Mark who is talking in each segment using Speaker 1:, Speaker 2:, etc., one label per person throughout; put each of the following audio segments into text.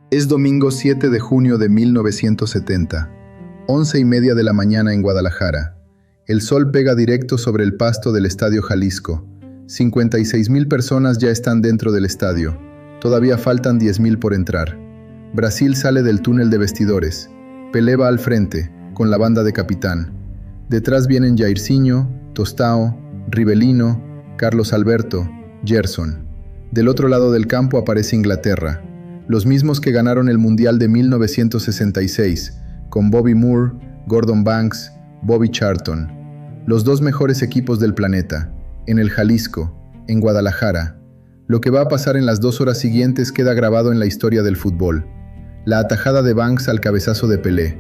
Speaker 1: Es domingo 7 de junio de 1970, 11:30 de la mañana en Guadalajara. El sol pega directo sobre el pasto del Estadio Jalisco. 56,000 personas ya están dentro del estadio. Todavía faltan 10,000 por entrar. Brasil sale del túnel de vestidores. Pelé va al frente, con la banda de capitán. Detrás vienen Jairzinho, Tostão, Rivelino, Carlos Alberto, Gerson. Del otro lado del campo aparece Inglaterra, los mismos que ganaron el Mundial de 1966, con Bobby Moore, Gordon Banks, Bobby Charlton. Los dos mejores equipos del planeta, en el Jalisco, en Guadalajara. Lo que va a pasar en las 2 horas siguientes queda grabado en la historia del fútbol. La atajada de Banks al cabezazo de Pelé,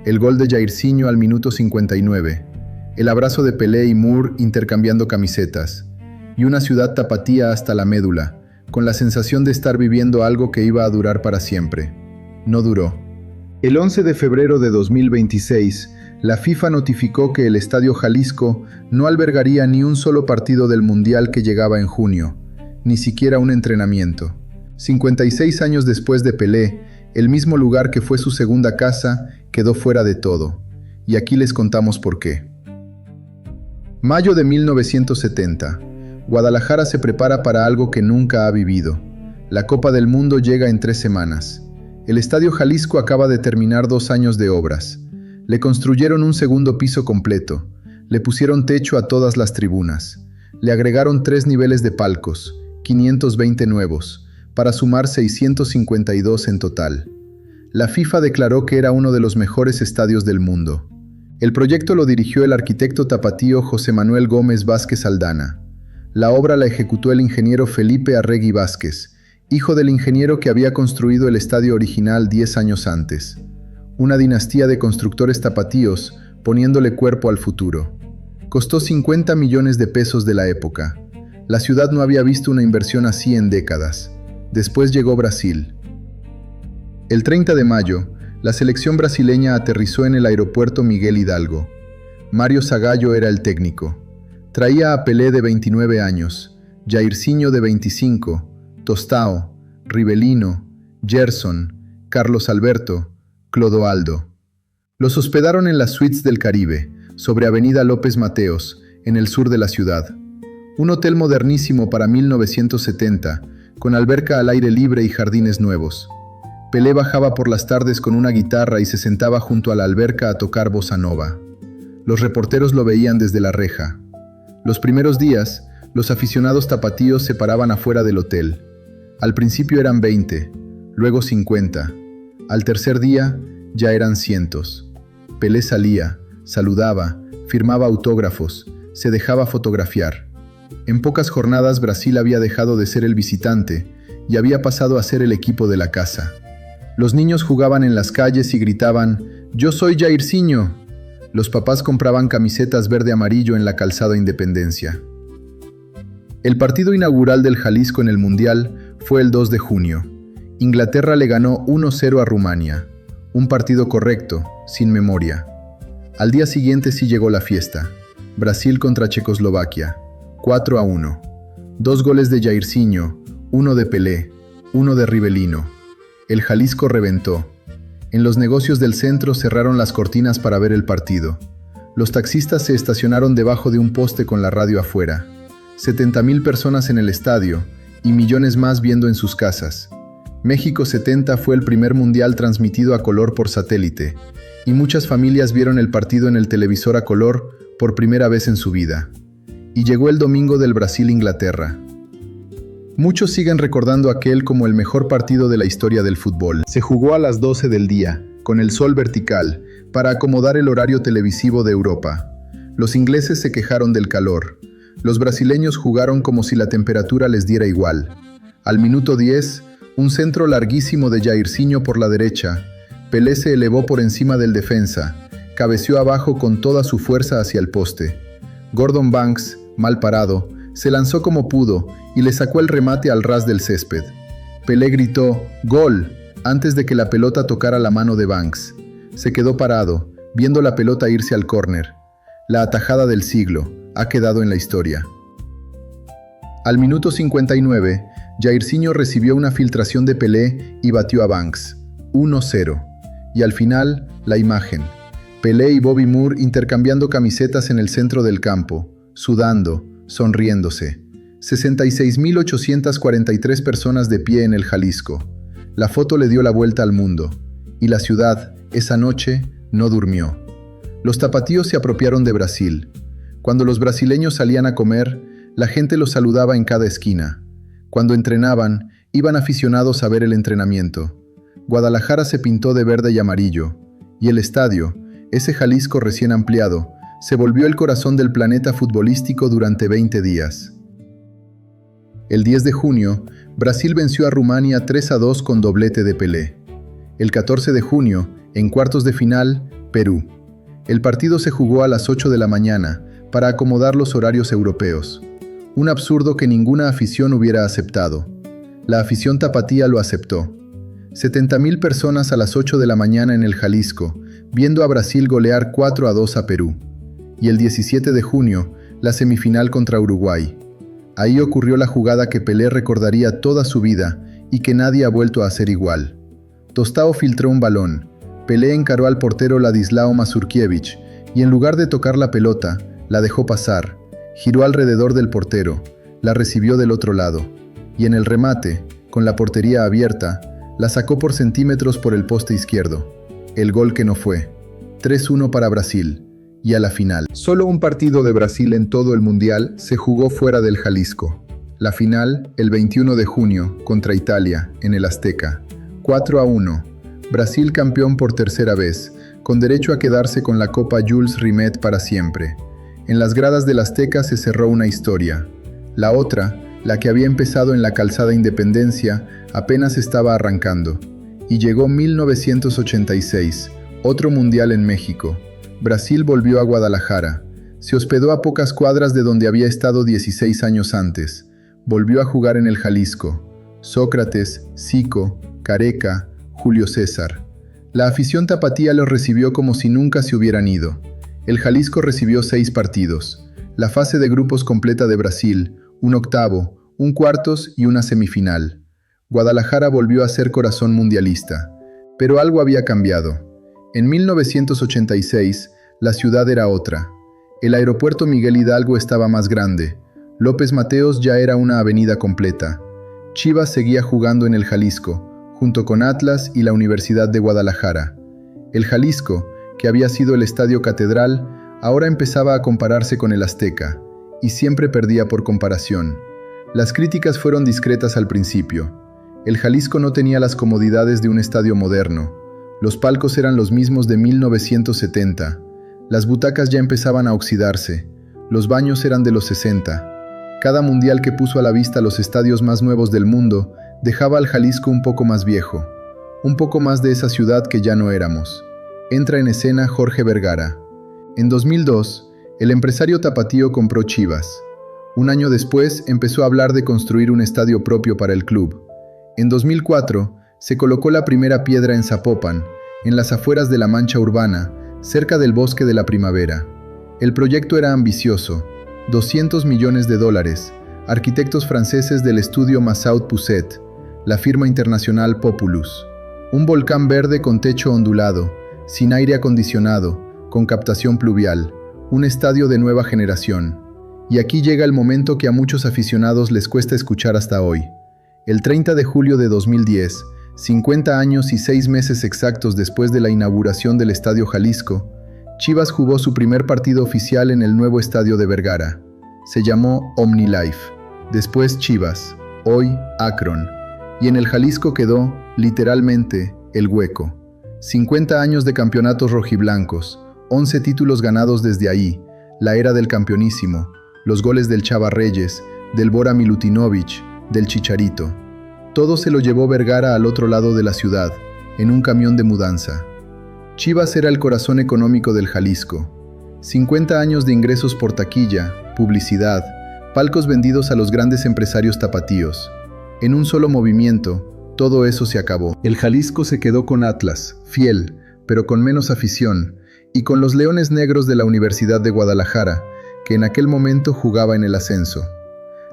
Speaker 1: el gol de Jairzinho al minuto 59, el abrazo de Pelé y Moore intercambiando camisetas, y una ciudad tapatía hasta la médula, con la sensación de estar viviendo algo que iba a durar para siempre. No duró. El 11 de febrero de 2026, la FIFA notificó que el Estadio Jalisco no albergaría ni un solo partido del Mundial que llegaba en junio, ni siquiera un entrenamiento. 56 años después de Pelé, el mismo lugar que fue su segunda casa quedó fuera de todo. Y aquí les contamos por qué. Mayo de 1970. Guadalajara se prepara para algo que nunca ha vivido. La Copa del Mundo llega en 3 semanas. El Estadio Jalisco acaba de terminar 2 años de obras. Le construyeron un segundo piso completo. Le pusieron techo a todas las tribunas. Le agregaron 3 niveles de palcos, 520 nuevos, para sumar 652 en total. La FIFA declaró que era uno de los mejores estadios del mundo. El proyecto lo dirigió el arquitecto tapatío José Manuel Gómez Vázquez Aldana. La obra la ejecutó el ingeniero Felipe Arregui Vázquez, hijo del ingeniero que había construido el estadio original 10 años antes. Una dinastía de constructores tapatíos poniéndole cuerpo al futuro. Costó 50 millones de pesos de la época. La ciudad no había visto una inversión así en décadas. Después llegó Brasil. El 30 de mayo, la selección brasileña aterrizó en el aeropuerto Miguel Hidalgo. Mário Zagallo era el técnico. Traía a Pelé de 29 años, Jairzinho de 25, Tostão, Rivelino, Gerson, Carlos Alberto, Clodoaldo. Los hospedaron en las suites del Caribe, sobre Avenida López Mateos, en el sur de la ciudad. Un hotel modernísimo para 1970, con alberca al aire libre y jardines nuevos. Pelé bajaba por las tardes con una guitarra y se sentaba junto a la alberca a tocar bossa nova. Los reporteros lo veían desde la reja. Los primeros días, los aficionados tapatíos se paraban afuera del hotel. Al principio eran 20, luego 50. Al tercer día, ya eran cientos. Pelé salía, saludaba, firmaba autógrafos, se dejaba fotografiar. En pocas jornadas Brasil había dejado de ser el visitante y había pasado a ser el equipo de la casa. Los niños jugaban en las calles y gritaban, «¡Yo soy Jairzinho!». Los papás compraban camisetas verde-amarillo en la calzada Independencia. El partido inaugural del Jalisco en el Mundial fue el 2 de junio. Inglaterra le ganó 1-0 a Rumania. Un partido correcto, sin memoria. Al día siguiente sí llegó la fiesta. Brasil contra Checoslovaquia. 4-1. 2 goles de Jairzinho, 1 de Pelé, 1 de Rivelino. El Jalisco reventó. En los negocios del centro cerraron las cortinas para ver el partido. Los taxistas se estacionaron debajo de un poste con la radio afuera. 70,000 personas en el estadio y millones más viendo en sus casas. México 70 fue el primer mundial transmitido a color por satélite, y muchas familias vieron el partido en el televisor a color por primera vez en su vida. Y llegó el domingo del Brasil-Inglaterra. Muchos siguen recordando aquel como el mejor partido de la historia del fútbol. Se jugó a las 12 del día, con el sol vertical, para acomodar el horario televisivo de Europa. Los ingleses se quejaron del calor. Los brasileños jugaron como si la temperatura les diera igual. Al minuto 10, un centro larguísimo de Jairzinho por la derecha. Pelé se elevó por encima del defensa, cabeceó abajo con toda su fuerza hacia el poste. Gordon Banks, mal parado, se lanzó como pudo y le sacó el remate al ras del césped. Pelé gritó «¡Gol!» antes de que la pelota tocara la mano de Banks. Se quedó parado, viendo la pelota irse al córner. La atajada del siglo ha quedado en la historia. Al minuto 59, Jairzinho recibió una filtración de Pelé y batió a Banks, 1-0. Y al final, la imagen. Pelé y Bobby Moore intercambiando camisetas en el centro del campo, sudando, sonriéndose. 66.843 personas de pie en el Jalisco. La foto le dio la vuelta al mundo. Y la ciudad, esa noche, no durmió. Los tapatíos se apropiaron de Brasil. Cuando los brasileños salían a comer, la gente los saludaba en cada esquina. Cuando entrenaban, iban aficionados a ver el entrenamiento. Guadalajara se pintó de verde y amarillo. Y el estadio, ese Jalisco recién ampliado, se volvió el corazón del planeta futbolístico durante 20 días. El 10 de junio, Brasil venció a Rumania 3-2 con doblete de Pelé. El 14 de junio, en cuartos de final, Perú. El partido se jugó a las 8 de la mañana, para acomodar los horarios europeos. Un absurdo que ninguna afición hubiera aceptado. La afición tapatía lo aceptó. 70.000 personas a las 8 de la mañana en el Jalisco, viendo a Brasil golear 4-2 a Perú. Y el 17 de junio, la semifinal contra Uruguay. Ahí ocurrió la jugada que Pelé recordaría toda su vida y que nadie ha vuelto a hacer igual. Tostao filtró un balón. Pelé encaró al portero Ladislao Mazurkiewicz y en lugar de tocar la pelota, la dejó pasar. Giró alrededor del portero, la recibió del otro lado. Y en el remate, con la portería abierta, la sacó por centímetros por el poste izquierdo. El gol que no fue. 3-1 para Brasil. Y a la final. Solo un partido de Brasil en todo el Mundial se jugó fuera del Jalisco. La final, el 21 de junio, contra Italia, en el Azteca. 4-1. Brasil campeón por tercera vez, con derecho a quedarse con la Copa Jules Rimet para siempre. En las gradas del Azteca se cerró una historia. La otra, la que había empezado en la calzada Independencia, apenas estaba arrancando. Y llegó 1986, otro Mundial en México. Brasil volvió a Guadalajara. Se hospedó a pocas cuadras de donde había estado 16 años antes. Volvió a jugar en el Jalisco. Sócrates, Zico, Careca, Julio César. La afición tapatía los recibió como si nunca se hubieran ido. El Jalisco recibió 6 partidos. La fase de grupos completa de Brasil, un octavo, un cuartos y una semifinal. Guadalajara volvió a ser corazón mundialista. Pero algo había cambiado. En 1986, la ciudad era otra. El aeropuerto Miguel Hidalgo estaba más grande. López Mateos ya era una avenida completa. Chivas seguía jugando en el Jalisco, junto con Atlas y la Universidad de Guadalajara. El Jalisco, que había sido el estadio catedral, ahora empezaba a compararse con el Azteca, y siempre perdía por comparación. Las críticas fueron discretas al principio. El Jalisco no tenía las comodidades de un estadio moderno. Los palcos eran los mismos de 1970. Las butacas ya empezaban a oxidarse. Los baños eran de los 60. Cada mundial que puso a la vista los estadios más nuevos del mundo dejaba al Jalisco un poco más viejo. Un poco más de esa ciudad que ya no éramos. Entra en escena Jorge Vergara. En 2002, el empresario tapatío compró Chivas. Un año después empezó a hablar de construir un estadio propio para el club. En 2004, se colocó la primera piedra en Zapopan, en las afueras de la mancha urbana, cerca del Bosque de la Primavera. El proyecto era ambicioso, $200 millones, arquitectos franceses del estudio Massaud Pousset, la firma internacional Populus. Un volcán verde con techo ondulado, sin aire acondicionado, con captación pluvial, un estadio de nueva generación. Y aquí llega el momento que a muchos aficionados les cuesta escuchar hasta hoy. El 30 de julio de 2010, 50 años y 6 meses exactos después de la inauguración del Estadio Jalisco, Chivas jugó su primer partido oficial en el nuevo estadio de Vergara. Se llamó OmniLife, después Chivas, hoy Akron, y en el Jalisco quedó, literalmente, el hueco. 50 años de campeonatos rojiblancos, 11 títulos ganados desde ahí, la era del campeonísimo, los goles del Chava Reyes, del Bora Milutinovic, del Chicharito. Todo se lo llevó Vergara al otro lado de la ciudad, en un camión de mudanza. Chivas era el corazón económico del Jalisco. 50 años de ingresos por taquilla, publicidad, palcos vendidos a los grandes empresarios tapatíos. En un solo movimiento, todo eso se acabó. El Jalisco se quedó con Atlas, fiel, pero con menos afición, y con los Leones Negros de la Universidad de Guadalajara, que en aquel momento jugaba en el ascenso.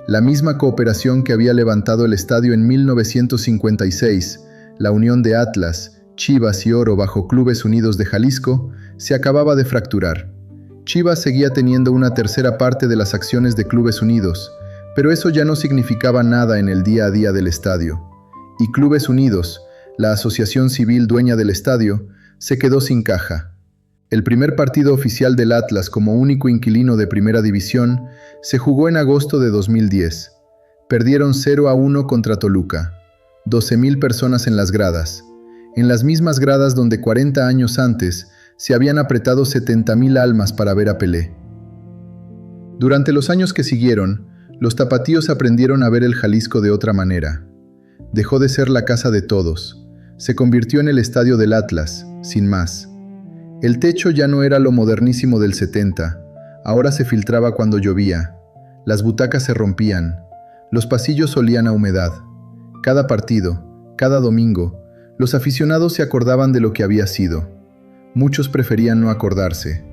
Speaker 1: La misma cooperación que había levantado el estadio en 1956, la unión de Atlas, Chivas y Oro bajo Clubes Unidos de Jalisco, se acababa de fracturar. Chivas seguía teniendo una tercera parte de las acciones de Clubes Unidos, pero eso ya no significaba nada en el día a día del estadio. Y Clubes Unidos, la asociación civil dueña del estadio, se quedó sin caja. El primer partido oficial del Atlas como único inquilino de Primera División se jugó en agosto de 2010. Perdieron 0-1 contra Toluca. 12,000 personas en las gradas. En las mismas gradas donde 40 años antes se habían apretado 70,000 almas para ver a Pelé. Durante los años que siguieron, los tapatíos aprendieron a ver el Jalisco de otra manera. Dejó de ser la casa de todos. Se convirtió en el estadio del Atlas, sin más. El techo ya no era lo modernísimo del 70, ahora se filtraba cuando llovía. Las butacas se rompían, los pasillos olían a humedad. Cada partido, cada domingo, los aficionados se acordaban de lo que había sido. Muchos preferían no acordarse.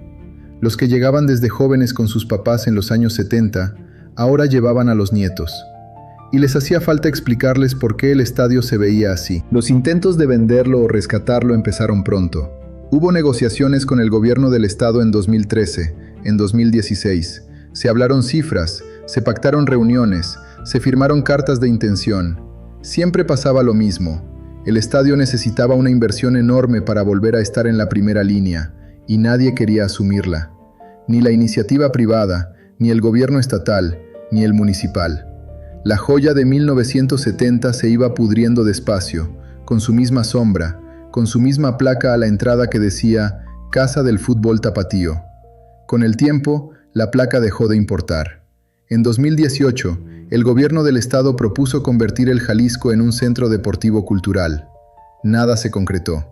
Speaker 1: Los que llegaban desde jóvenes con sus papás en los años 70, ahora llevaban a los nietos. Y les hacía falta explicarles por qué el estadio se veía así. Los intentos de venderlo o rescatarlo empezaron pronto. Hubo negociaciones con el gobierno del estado en 2013, en 2016. Se hablaron cifras, se pactaron reuniones, se firmaron cartas de intención. Siempre pasaba lo mismo. El estadio necesitaba una inversión enorme para volver a estar en la primera línea, y nadie quería asumirla. Ni la iniciativa privada, ni el gobierno estatal, ni el municipal. La joya de 1970 se iba pudriendo despacio, con su misma sombra, con su misma placa a la entrada que decía Casa del Fútbol Tapatío. Con el tiempo, la placa dejó de importar. En 2018, el gobierno del estado propuso convertir el Jalisco en un centro deportivo cultural. Nada se concretó.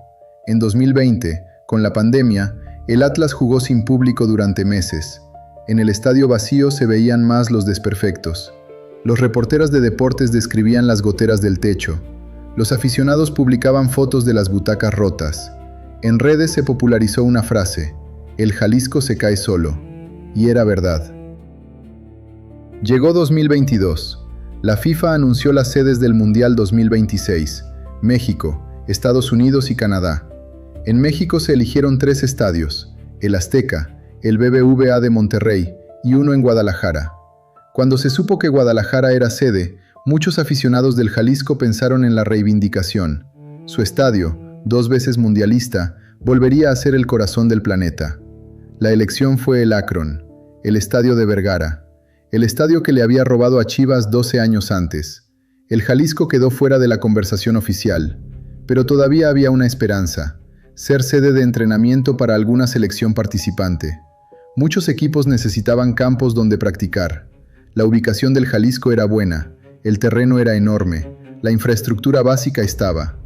Speaker 1: En 2020, con la pandemia, el Atlas jugó sin público durante meses. En el estadio vacío se veían más los desperfectos. Los reporteros de deportes describían las goteras del techo. Los aficionados publicaban fotos de las butacas rotas. En redes se popularizó una frase: el Jalisco se cae solo. Y era verdad. Llegó 2022. La FIFA anunció las sedes del Mundial 2026: México, Estados Unidos y Canadá. En México se eligieron 3 estadios: el Azteca, el BBVA de Monterrey y uno en Guadalajara. Cuando se supo que Guadalajara era sede, muchos aficionados del Jalisco pensaron en la reivindicación. Su estadio, 2 veces mundialista, volvería a ser el corazón del planeta. La elección fue el Akron, el estadio de Vergara, el estadio que le había robado a Chivas 12 años antes. El Jalisco quedó fuera de la conversación oficial, pero todavía había una esperanza: ser sede de entrenamiento para alguna selección participante. Muchos equipos necesitaban campos donde practicar. La ubicación del Jalisco era buena. El terreno era enorme, la infraestructura básica estaba.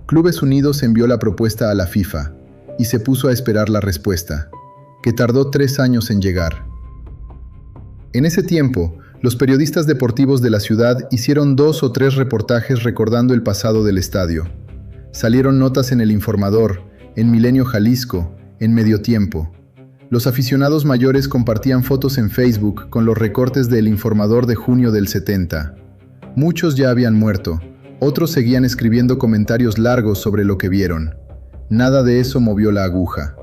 Speaker 1: Clubes Unidos envió la propuesta a la FIFA y se puso a esperar la respuesta, que tardó 3 años en llegar. En ese tiempo, los periodistas deportivos de la ciudad hicieron 2 o 3 reportajes recordando el pasado del estadio. Salieron notas en El Informador, en Milenio Jalisco, en Medio Tiempo. Los aficionados mayores compartían fotos en Facebook con los recortes de El Informador de junio del 70. Muchos ya habían muerto, otros seguían escribiendo comentarios largos sobre lo que vieron. Nada de eso movió la aguja.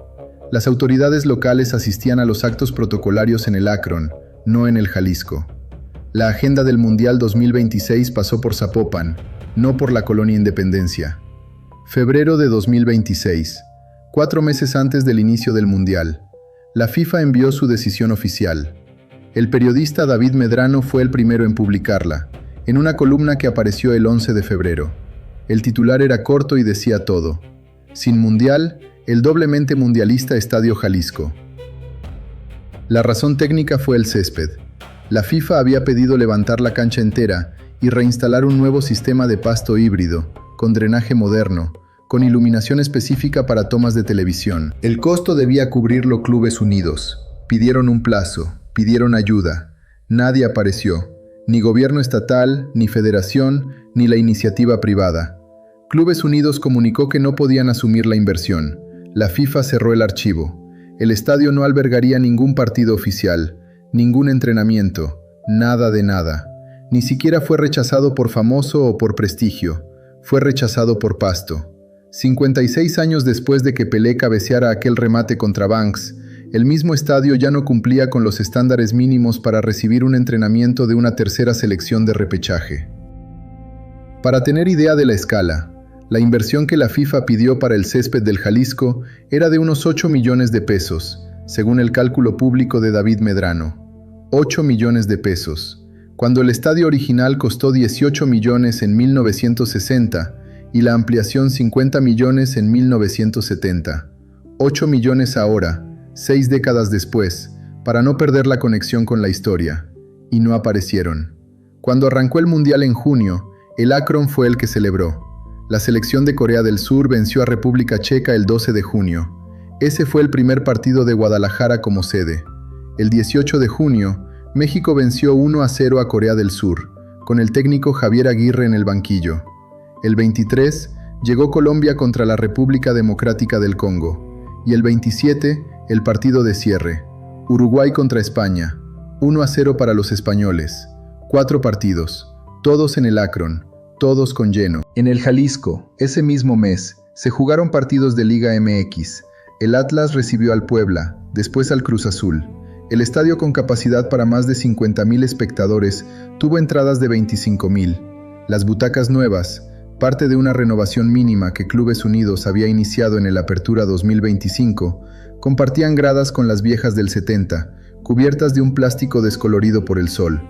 Speaker 1: Las autoridades locales asistían a los actos protocolarios en el Akron, no en el Jalisco. La agenda del Mundial 2026 pasó por Zapopan, no por la Colonia Independencia. Febrero de 2026, 4 meses antes del inicio del Mundial. La FIFA envió su decisión oficial. El periodista David Medrano fue el primero en publicarla, en una columna que apareció el 11 de febrero. El titular era corto y decía todo: sin Mundial, el doblemente mundialista Estadio Jalisco. La razón técnica fue el césped. La FIFA había pedido levantar la cancha entera y reinstalar un nuevo sistema de pasto híbrido, con drenaje moderno, con iluminación específica para tomas de televisión. El costo debía cubrirlo Clubes Unidos. Pidieron un plazo, pidieron ayuda. Nadie apareció. Ni gobierno estatal, ni federación, ni la iniciativa privada. Clubes Unidos comunicó que no podían asumir la inversión. La FIFA cerró el archivo. El estadio no albergaría ningún partido oficial, ningún entrenamiento, nada de nada. Ni siquiera fue rechazado por famoso o por prestigio, fue rechazado por Pasto. 56 años después de que Pelé cabeceara aquel remate contra Banks, el mismo estadio ya no cumplía con los estándares mínimos para recibir un entrenamiento de una tercera selección de repechaje. Para tener idea de la escala, la inversión que la FIFA pidió para el césped del Jalisco era de unos 8 millones de pesos, según el cálculo público de David Medrano. 8 millones de pesos, cuando el estadio original costó 18 millones en 1960 y la ampliación 50 millones en 1970. 8 millones ahora, 6 décadas después, para no perder la conexión con la historia. Y no aparecieron. Cuando arrancó el Mundial en junio, el Akron fue el que celebró. La selección de Corea del Sur venció a República Checa el 12 de junio. Ese fue el primer partido de Guadalajara como sede. El 18 de junio, México venció 1-0 a Corea del Sur, con el técnico Javier Aguirre en el banquillo. El 23, llegó Colombia contra la República Democrática del Congo. Y el 27, el partido de cierre. Uruguay contra España. 1-0 para los españoles. 4 partidos, todos en el Akron, todos con lleno. En el Jalisco, ese mismo mes, se jugaron partidos de Liga MX. El Atlas recibió al Puebla, después al Cruz Azul. El estadio, con capacidad para más de 50,000 espectadores, tuvo entradas de 25,000. Las butacas nuevas, parte de una renovación mínima que Clubes Unidos había iniciado en el Apertura 2025, compartían gradas con las viejas del 70, cubiertas de un plástico descolorido por el sol.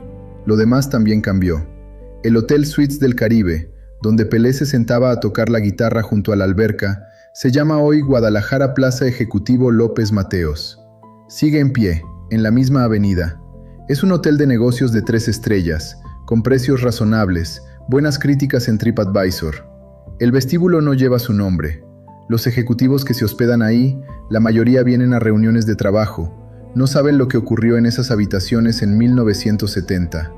Speaker 1: Lo demás también cambió. El Hotel Suites del Caribe, donde Pelé se sentaba a tocar la guitarra junto a la alberca, se llama hoy Guadalajara Plaza Ejecutivo López Mateos. Sigue en pie, en la misma avenida. Es un hotel de negocios de 3 estrellas, con precios razonables, buenas críticas en TripAdvisor. El vestíbulo no lleva su nombre. Los ejecutivos que se hospedan ahí, la mayoría vienen a reuniones de trabajo. No saben lo que ocurrió en esas habitaciones en 1970.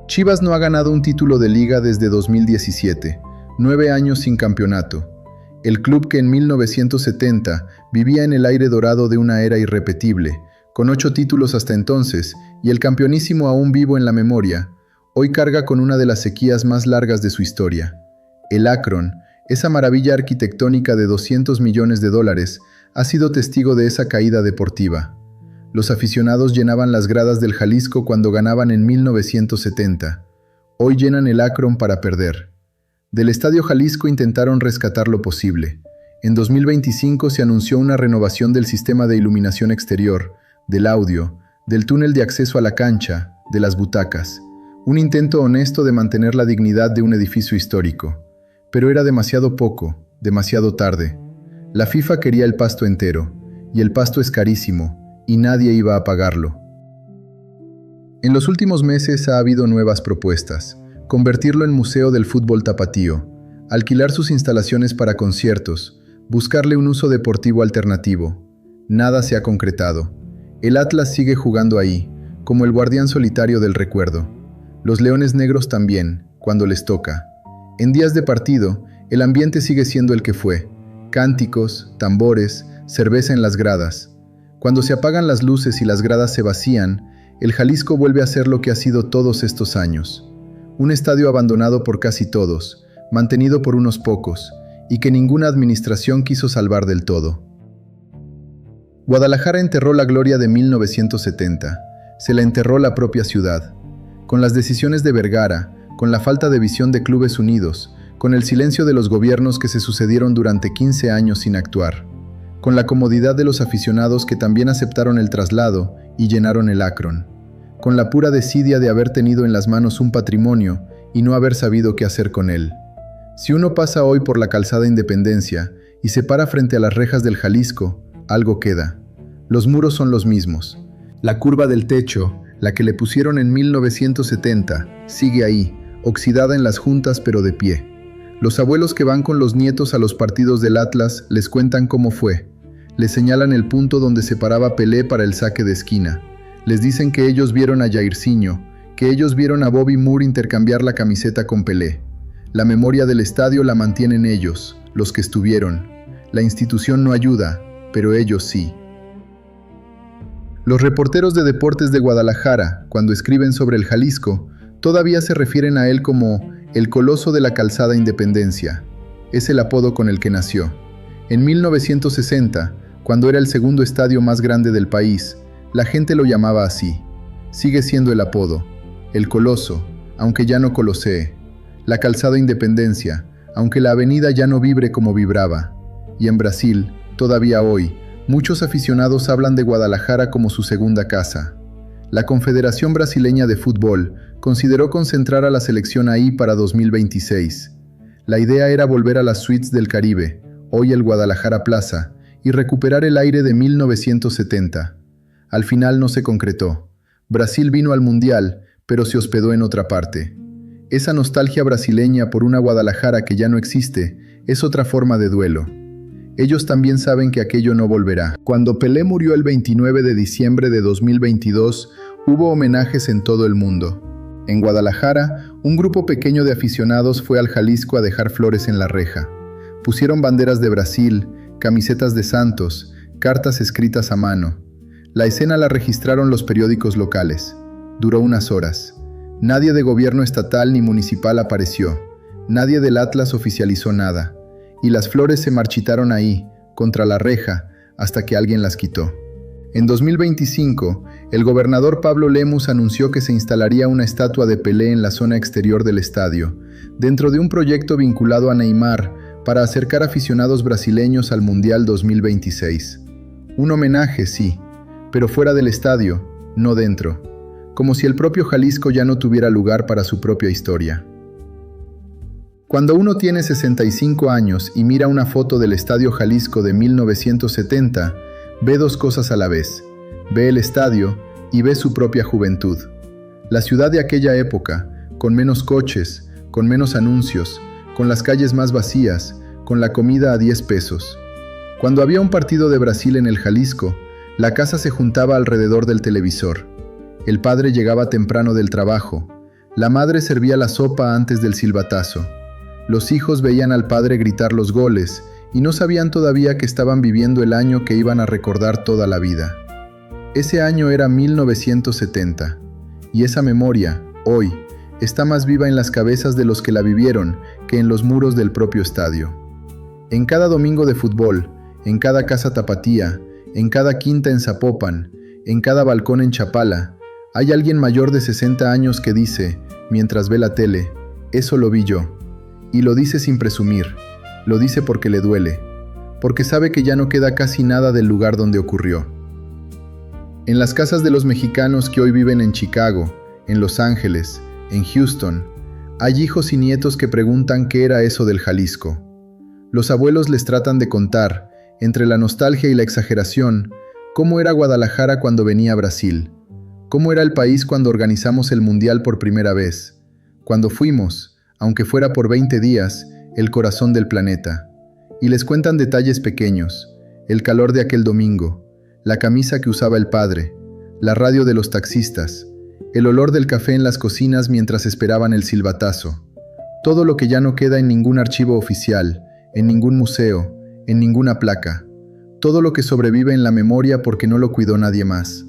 Speaker 1: Chivas no ha ganado un título de liga desde 2017, 9 años sin campeonato. El club que en 1970 vivía en el aire dorado de una era irrepetible, con 8 títulos hasta entonces, y el campeonísimo aún vivo en la memoria, hoy carga con una de las sequías más largas de su historia. El Akron, esa maravilla arquitectónica de $200 millones, ha sido testigo de esa caída deportiva. Los aficionados llenaban las gradas del Jalisco cuando ganaban en 1970. Hoy llenan el Akron para perder. Del Estadio Jalisco intentaron rescatar lo posible. En 2025 se anunció una renovación del sistema de iluminación exterior, del audio, del túnel de acceso a la cancha, de las butacas. Un intento honesto de mantener la dignidad de un edificio histórico. Pero era demasiado poco, demasiado tarde. La FIFA quería el pasto entero, y el pasto es carísimo, y nadie iba a pagarlo. En los últimos meses ha habido nuevas propuestas. Convertirlo en museo del fútbol tapatío, alquilar sus instalaciones para conciertos, buscarle un uso deportivo alternativo. Nada se ha concretado. El Atlas sigue jugando ahí, como el guardián solitario del recuerdo. Los Leones Negros también, cuando les toca. En días de partido, el ambiente sigue siendo el que fue. Cánticos, tambores, cerveza en las gradas. Cuando se apagan las luces y las gradas se vacían, el Jalisco vuelve a ser lo que ha sido todos estos años. Un estadio abandonado por casi todos, mantenido por unos pocos, y que ninguna administración quiso salvar del todo. Guadalajara enterró la gloria de 1970. Se la enterró la propia ciudad. Con las decisiones de Vergara, con la falta de visión de Clubes Unidos, con el silencio de los gobiernos que se sucedieron durante 15 años sin actuar, con la comodidad de los aficionados que también aceptaron el traslado y llenaron el Akron, con la pura desidia de haber tenido en las manos un patrimonio y no haber sabido qué hacer con él. Si uno pasa hoy por la calzada Independencia y se para frente a las rejas del Jalisco, algo queda. Los muros son los mismos. La curva del techo, la que le pusieron en 1970, sigue ahí, oxidada en las juntas pero de pie. Los abuelos que van con los nietos a los partidos del Atlas les cuentan cómo fue. Les señalan el punto donde se paraba Pelé para el saque de esquina. Les dicen que ellos vieron a Jairzinho, que ellos vieron a Bobby Moore intercambiar la camiseta con Pelé. La memoria del estadio la mantienen ellos, los que estuvieron. La institución no ayuda, pero ellos sí. Los reporteros de deportes de Guadalajara, cuando escriben sobre el Jalisco, todavía se refieren a él como el Coloso de la Calzada Independencia. Es el apodo con el que nació. En 1960, cuando era el segundo estadio más grande del país, la gente lo llamaba así. Sigue siendo el apodo, el Coloso, aunque ya no colosee. La Calzada Independencia, aunque la avenida ya no vibre como vibraba. Y en Brasil, todavía hoy, muchos aficionados hablan de Guadalajara como su segunda casa. La Confederación Brasileña de Fútbol consideró concentrar a la selección ahí para 2026. La idea era volver a las suites del Caribe, hoy el Guadalajara Plaza, y recuperar el aire de 1970. Al final no se concretó. Brasil vino al Mundial, pero se hospedó en otra parte. Esa nostalgia brasileña por una Guadalajara que ya no existe es otra forma de duelo. Ellos también saben que aquello no volverá. Cuando Pelé murió el 29 de diciembre de 2022, hubo homenajes en todo el mundo. En Guadalajara, un grupo pequeño de aficionados fue al Jalisco a dejar flores en la reja. Pusieron banderas de Brasil, camisetas de Santos, cartas escritas a mano. La escena la registraron los periódicos locales. Duró unas horas. Nadie de gobierno estatal ni municipal apareció. Nadie del Atlas oficializó nada. Y las flores se marchitaron ahí, contra la reja, hasta que alguien las quitó. En 2025, el gobernador Pablo Lemus anunció que se instalaría una estatua de Pelé en la zona exterior del estadio, dentro de un proyecto vinculado a Neymar para acercar aficionados brasileños al Mundial 2026. Un homenaje, sí, pero fuera del estadio, no dentro. Como si el propio Jalisco ya no tuviera lugar para su propia historia. Cuando uno tiene 65 años y mira una foto del Estadio Jalisco de 1970, ve dos cosas a la vez. Ve el estadio y ve su propia juventud. La ciudad de aquella época, con menos coches, con menos anuncios, con las calles más vacías, con la comida a 10 pesos. Cuando había un partido de Brasil en el Jalisco, la casa se juntaba alrededor del televisor. El padre llegaba temprano del trabajo. La madre servía la sopa antes del silbatazo. Los hijos veían al padre gritar los goles y no sabían todavía que estaban viviendo el año que iban a recordar toda la vida. Ese año era 1970, y esa memoria, hoy, está más viva en las cabezas de los que la vivieron que en los muros del propio estadio. En cada domingo de fútbol, en cada casa tapatía, en cada quinta en Zapopan, en cada balcón en Chapala, hay alguien mayor de 60 años que dice, mientras ve la tele, eso lo vi yo. Y lo dice sin presumir, lo dice porque le duele, porque sabe que ya no queda casi nada del lugar donde ocurrió. En las casas de los mexicanos que hoy viven en Chicago, en Los Ángeles, en Houston, hay hijos y nietos que preguntan qué era eso del Jalisco. Los abuelos les tratan de contar, entre la nostalgia y la exageración, cómo era Guadalajara cuando venía a Brasil, cómo era el país cuando organizamos el Mundial por primera vez, cuando fuimos, aunque fuera por 20 días, el corazón del planeta. Y les cuentan detalles pequeños, el calor de aquel domingo, la camisa que usaba el padre, la radio de los taxistas, el olor del café en las cocinas mientras esperaban el silbatazo. Todo lo que ya no queda en ningún archivo oficial, en ningún museo, en ninguna placa. Todo lo que sobrevive en la memoria porque no lo cuidó nadie más.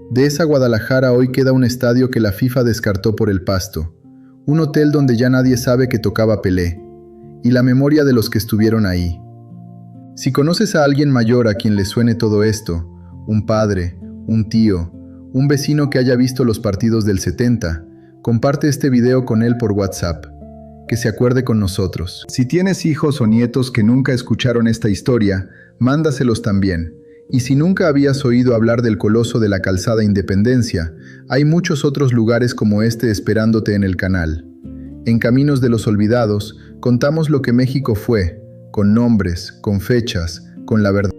Speaker 1: De esa Guadalajara hoy queda un estadio que la FIFA descartó por el pasto. Un hotel donde ya nadie sabe que tocaba Pelé, y la memoria de los que estuvieron ahí. Si conoces a alguien mayor a quien le suene todo esto, un padre, un tío, un vecino que haya visto los partidos del 70, comparte este video con él por WhatsApp, que se acuerde con nosotros. Si tienes hijos o nietos que nunca escucharon esta historia, mándaselos también. Y si nunca habías oído hablar del Coloso de la Calzada Independencia, hay muchos otros lugares como este esperándote en el canal. En Caminos de los Olvidados, contamos lo que México fue, con nombres, con fechas, con la verdad.